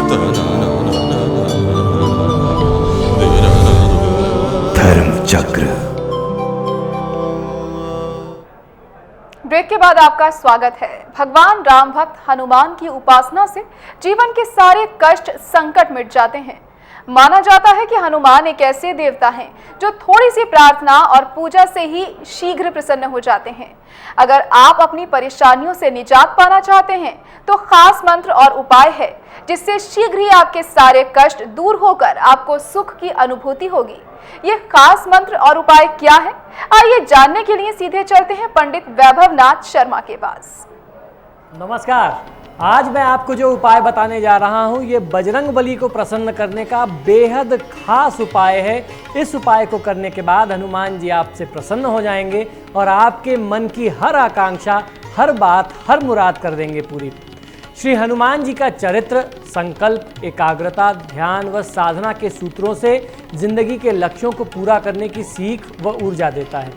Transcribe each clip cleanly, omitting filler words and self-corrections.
धर्म चक्र। ब्रेक के बाद आपका स्वागत है। भगवान राम भक्त हनुमान की उपासना से जीवन के सारे कष्ट संकट मिट जाते हैं। माना जाता है कि हनुमान एक ऐसे देवता हैं जो थोड़ी सी प्रार्थना और पूजा से ही शीघ्र प्रसन्न हो जाते हैं। अगर आप अपनी परेशानियों से निजात पाना चाहते हैं तो खास मंत्र और उपाय है जिससे शीघ्र ही आपके सारे कष्ट दूर होकर आपको सुख की अनुभूति होगी। ये खास मंत्र और उपाय क्या है, आइए जानने के लिए सीधे चलते हैं पंडित वैभव नाथ शर्मा के पास। नमस्कार। आज मैं आपको जो उपाय बताने जा रहा हूं ये बजरंगबली को प्रसन्न करने का बेहद खास उपाय है। इस उपाय को करने के बाद हनुमान जी आपसे प्रसन्न हो जाएंगे और आपके मन की हर आकांक्षा, हर बात, हर मुराद कर देंगे पूरी। श्री हनुमान जी का चरित्र संकल्प, एकाग्रता, ध्यान व साधना के सूत्रों से जिंदगी के लक्ष्यों को पूरा करने की सीख व ऊर्जा देता है।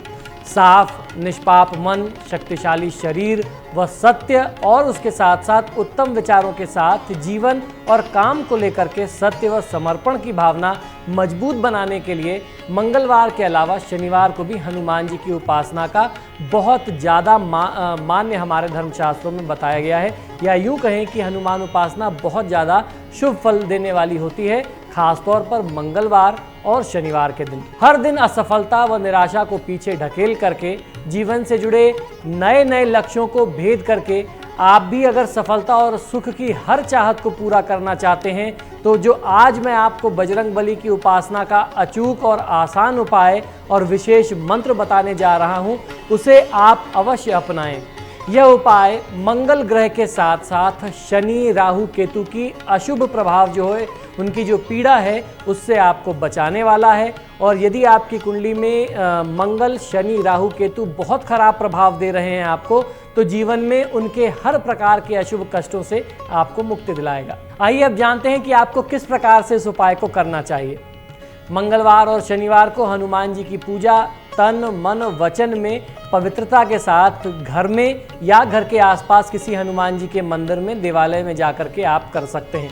साफ निष्पाप मन, शक्तिशाली शरीर व सत्य और उसके साथ साथ उत्तम विचारों के साथ जीवन और काम को लेकर के सत्य व समर्पण की भावना मजबूत बनाने के लिए मंगलवार के अलावा शनिवार को भी हनुमान जी की उपासना का बहुत ज़्यादा मान्य हमारे धर्मशास्त्रों में बताया गया है। या यूँ कहें कि हनुमान उपासना बहुत ज़्यादा शुभ फल देने वाली होती है, खासतौर पर मंगलवार और शनिवार के दिन। हर दिन असफलता व निराशा को पीछे ढकेल करके जीवन से जुड़े नए नए लक्ष्यों को भेद करके आप भी अगर सफलता और सुख की हर चाहत को पूरा करना चाहते हैं तो जो आज मैं आपको बजरंगबली की उपासना का अचूक और आसान उपाय और विशेष मंत्र बताने जा रहा हूं, उसे आप अवश्य अपनाएं। यह उपाय मंगल ग्रह के साथ साथ शनि, राहु, केतु की अशुभ प्रभाव जो है, उनकी जो पीड़ा है उससे आपको बचाने वाला है। और यदि आपकी कुंडली में मंगल, शनि, राहु, केतु बहुत खराब प्रभाव दे रहे हैं आपको, तो जीवन में उनके हर प्रकार के अशुभ कष्टों से आपको मुक्ति दिलाएगा। आइए अब जानते हैं कि आपको किस प्रकार से इस उपाय को करना चाहिए। मंगलवार और शनिवार को हनुमान जी की पूजा तन, मन, वचन में पवित्रता के साथ घर में या घर के आसपास किसी हनुमान जी के मंदिर में, देवालय में जाकर के आप कर सकते हैं।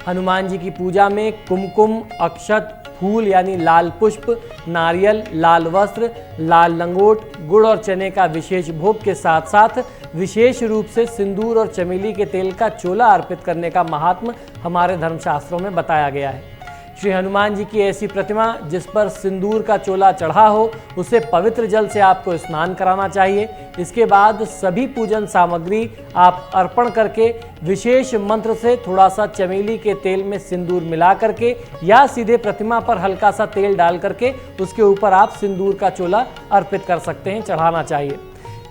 हनुमान जी की पूजा में कुमकुम, अक्षत, फूल यानी लाल पुष्प, नारियल, लाल वस्त्र, लाल लंगोट, गुड़ और चने का विशेष भोग के साथ साथ विशेष रूप से सिंदूर और चमेली के तेल का चोला अर्पित करने का महात्म हमारे धर्मशास्त्रों में बताया गया है। श्री हनुमान जी की ऐसी प्रतिमा जिस पर सिंदूर का चोला चढ़ा हो, उसे पवित्र जल से आपको स्नान कराना चाहिए। इसके बाद सभी पूजन सामग्री आप अर्पण करके विशेष मंत्र से थोड़ा सा चमेली के तेल में सिंदूर मिला करके या सीधे प्रतिमा पर हल्का सा तेल डाल करके उसके ऊपर आप सिंदूर का चोला अर्पित कर सकते हैं, चढ़ाना चाहिए।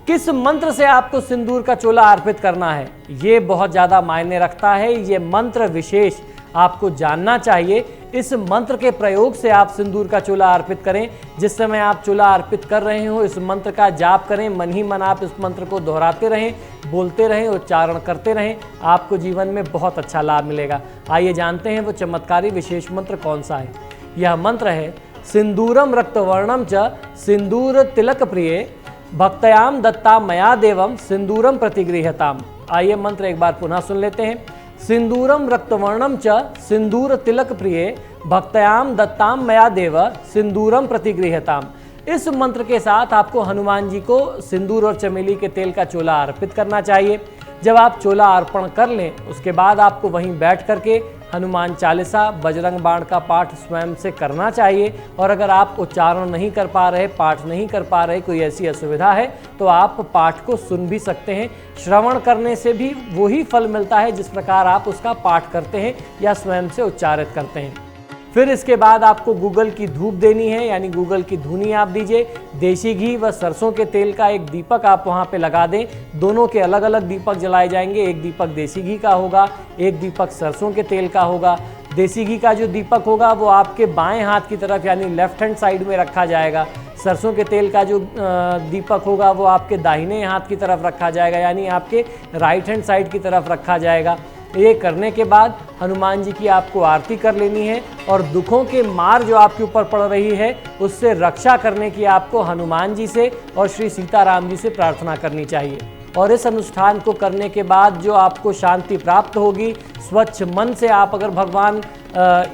किस मंत्र से आपको सिंदूर का चोला अर्पित करना है, ये बहुत ज़्यादा मायने रखता है। ये मंत्र विशेष आपको जानना चाहिए। इस मंत्र के प्रयोग से आप सिंदूर का चोला अर्पित करें। जिस समय आप चोला अर्पित कर रहे हो इस मंत्र का जाप करें, मन ही मन आप इस मंत्र को दोहराते रहें, बोलते रहें, उच्चारण करते रहें, आपको जीवन में बहुत अच्छा लाभ मिलेगा। आइए जानते हैं वो चमत्कारी विशेष मंत्र कौन सा है। यह मंत्र है सिंदूरम रक्तवर्णम च सिंदूर तिलक प्रिय भक्तयाम दत्ता मया देवम सिंदूरम प्रतिगृहताम। आइए मंत्र एक बार पुनः सुन लेते हैं। सिंदूरम रक्तवर्णम च सिंदूर तिलक प्रिय भक्तयाम दत्ताम मया देव सिंदूरम प्रतिगृहताम। इस मंत्र के साथ आपको हनुमान जी को सिंदूर और चमेली के तेल का चोला अर्पित करना चाहिए। जब आप चोला अर्पण कर लें उसके बाद आपको वहीं बैठ करके हनुमान चालीसा, बजरंग बाण का पाठ स्वयं से करना चाहिए। और अगर आप उच्चारण नहीं कर पा रहे, पाठ नहीं कर पा रहे, कोई ऐसी असुविधा है तो आप पाठ को सुन भी सकते हैं। श्रवण करने से भी वही फल मिलता है जिस प्रकार आप उसका पाठ करते हैं या स्वयं से उच्चारित करते हैं। फिर इसके बाद आपको गूगल की धूप देनी है, यानी गूगल की धुनी आप दीजिए। देसी घी व सरसों के तेल का एक दीपक आप वहाँ पे लगा दें। दोनों के अलग अलग दीपक जलाए जाएंगे। एक दीपक देसी घी का होगा, एक दीपक सरसों के तेल का होगा। देसी घी का जो दीपक होगा वो आपके बाएं हाथ की तरफ यानी लेफ्ट हैंड साइड में रखा जाएगा। सरसों के तेल का जो दीपक होगा वो आपके दाहिने हाथ की तरफ रखा जाएगा, यानी आपके राइट हैंड साइड की तरफ रखा जाएगा। ये करने के बाद हनुमान जी की आपको आरती कर लेनी है और दुखों के मार जो आपके ऊपर पड़ रही है उससे रक्षा करने की आपको हनुमान जी से और श्री सीताराम जी से प्रार्थना करनी चाहिए। और इस अनुष्ठान को करने के बाद जो आपको शांति प्राप्त होगी, स्वच्छ मन से आप अगर भगवान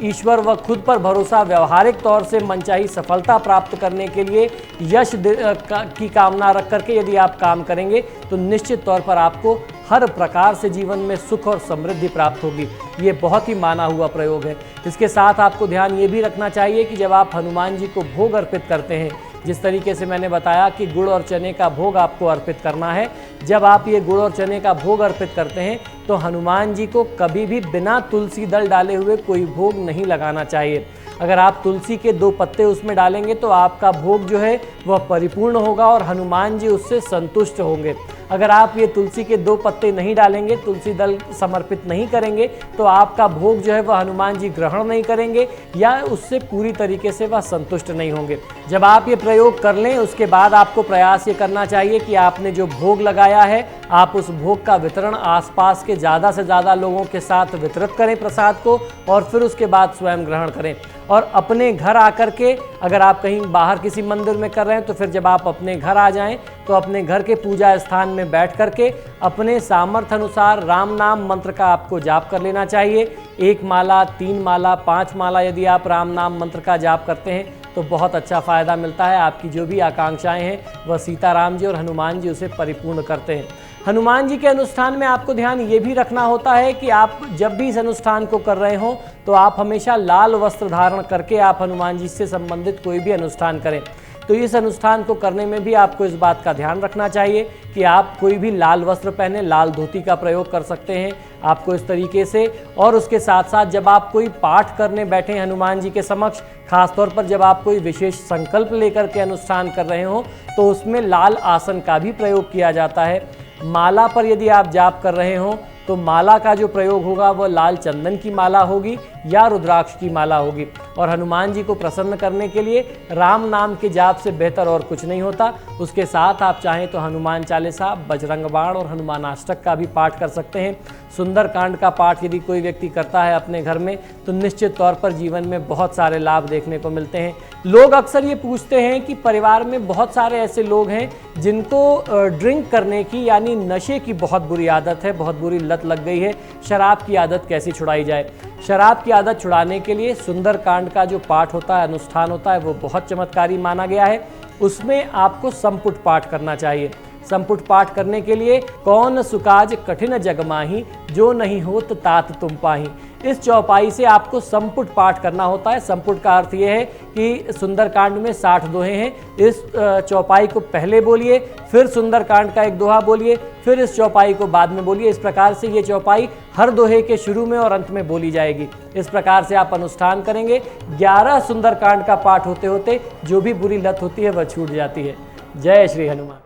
ईश्वर व खुद पर भरोसा व्यवहारिक तौर से मनचाही सफलता प्राप्त करने के लिए यश की कामना रख करके यदि आप काम करेंगे तो निश्चित तौर पर आपको हर प्रकार से जीवन में सुख और समृद्धि प्राप्त होगी। ये बहुत ही माना हुआ प्रयोग है। इसके साथ आपको ध्यान ये भी रखना चाहिए कि जब आप हनुमान जी को भोग अर्पित करते हैं, जिस तरीके से मैंने बताया कि गुड़ और चने का भोग आपको अर्पित करना है, जब आप ये गुड़ और चने का भोग अर्पित करते हैं तो हनुमान जी को कभी भी बिना तुलसी दल डाले हुए कोई भोग नहीं लगाना चाहिए। अगर आप तुलसी के 2 पत्ते उसमें डालेंगे तो आपका भोग जो है वह परिपूर्ण होगा और हनुमान जी उससे संतुष्ट होंगे। अगर आप ये तुलसी के 2 पत्ते नहीं डालेंगे, तुलसी दल समर्पित नहीं करेंगे, तो आपका भोग जो है वह हनुमान जी ग्रहण नहीं करेंगे या उससे पूरी तरीके से वह संतुष्ट नहीं होंगे। जब आप ये प्रयोग कर लें उसके बाद आपको प्रयास ये करना चाहिए कि आपने जो भोग लगाया है आप उस भोग का वितरण आसपास के ज़्यादा से ज़्यादा लोगों के साथ वितरित करें प्रसाद को, और फिर उसके बाद स्वयं ग्रहण करें। और अपने घर आकर के अगर आप कहीं बाहर किसी मंदिर में कर रहे हैं तो फिर जब आप अपने घर आ जाएं तो अपने घर के पूजा स्थान में बैठ करके अपने सामर्थ्य अनुसार राम नाम मंत्र का आपको जाप कर लेना चाहिए। 1 माला, 3 माला, 5 माला यदि आप राम नाम मंत्र का जाप करते हैं तो बहुत अच्छा फ़ायदा मिलता है। आपकी जो भी आकांक्षाएं हैं वह सीताराम जी और हनुमान जी उसे परिपूर्ण करते हैं। हनुमान जी के अनुष्ठान में आपको ध्यान ये भी रखना होता है कि आप जब भी इस अनुष्ठान को कर रहे हों तो आप हमेशा लाल वस्त्र धारण करके आप हनुमान जी से संबंधित कोई भी अनुष्ठान करें। तो इस अनुष्ठान को करने में भी आपको इस बात का ध्यान रखना चाहिए कि आप कोई भी लाल वस्त्र पहने, लाल धोती का प्रयोग कर सकते हैं आपको इस तरीके से। और उसके साथ साथ जब आप कोई पाठ करने बैठे हनुमान जी के समक्ष, खासतौर पर जब आप कोई विशेष संकल्प लेकर के अनुष्ठान कर रहे हों तो उसमें लाल आसन का भी प्रयोग किया जाता है। माला पर यदि आप जाप कर रहे हों तो माला का जो प्रयोग होगा वह लाल चंदन की माला होगी या रुद्राक्ष की माला होगी। और हनुमान जी को प्रसन्न करने के लिए राम नाम के जाप से बेहतर और कुछ नहीं होता। उसके साथ आप चाहें तो हनुमान चालीसा, बजरंग बाण और हनुमान अष्टक का भी पाठ कर सकते हैं। सुंदर कांड का पाठ यदि कोई व्यक्ति करता है अपने घर में तो निश्चित तौर पर जीवन में बहुत सारे लाभ देखने को मिलते हैं। लोग अक्सर ये पूछते हैं कि परिवार में बहुत सारे ऐसे लोग हैं जिनको ड्रिंक करने की यानी नशे की बहुत बुरी आदत है, बहुत बुरी लत लग गई है। शराब की आदत कैसे छुड़ाई जाए? शराब की आदत छुड़ाने के लिए सुंदर कांड का जो पाठ होता है, अनुष्ठान होता है, वो बहुत चमत्कारी माना गया है। उसमें आपको संपुट पाठ करना चाहिए। संपुट पाठ करने के लिए कौन सुकाज कठिन जग माही, जो नहीं होत तात तुम पाही, इस चौपाई से आपको संपुट पाठ करना होता है। संपुट का अर्थ ये है कि सुंदरकांड में 60 दोहे हैं। इस चौपाई को पहले बोलिए, फिर सुंदरकांड का एक दोहा बोलिए, फिर इस चौपाई को बाद में बोलिए। इस प्रकार से ये चौपाई हर दोहे के शुरू में और अंत में बोली जाएगी। इस प्रकार से आप अनुष्ठान करेंगे। 11 सुंदरकांड का पाठ होते होते जो भी बुरी लत होती है वह छूट जाती है। जय श्री हनुमान।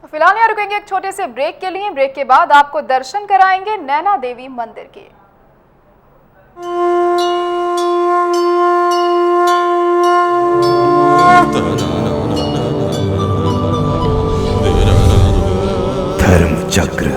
फिलहाल यहाँ रुकेंगे एक छोटे से ब्रेक के लिए। ब्रेक के बाद आपको दर्शन कराएंगे नैना देवी मंदिर के। धर्म चक्र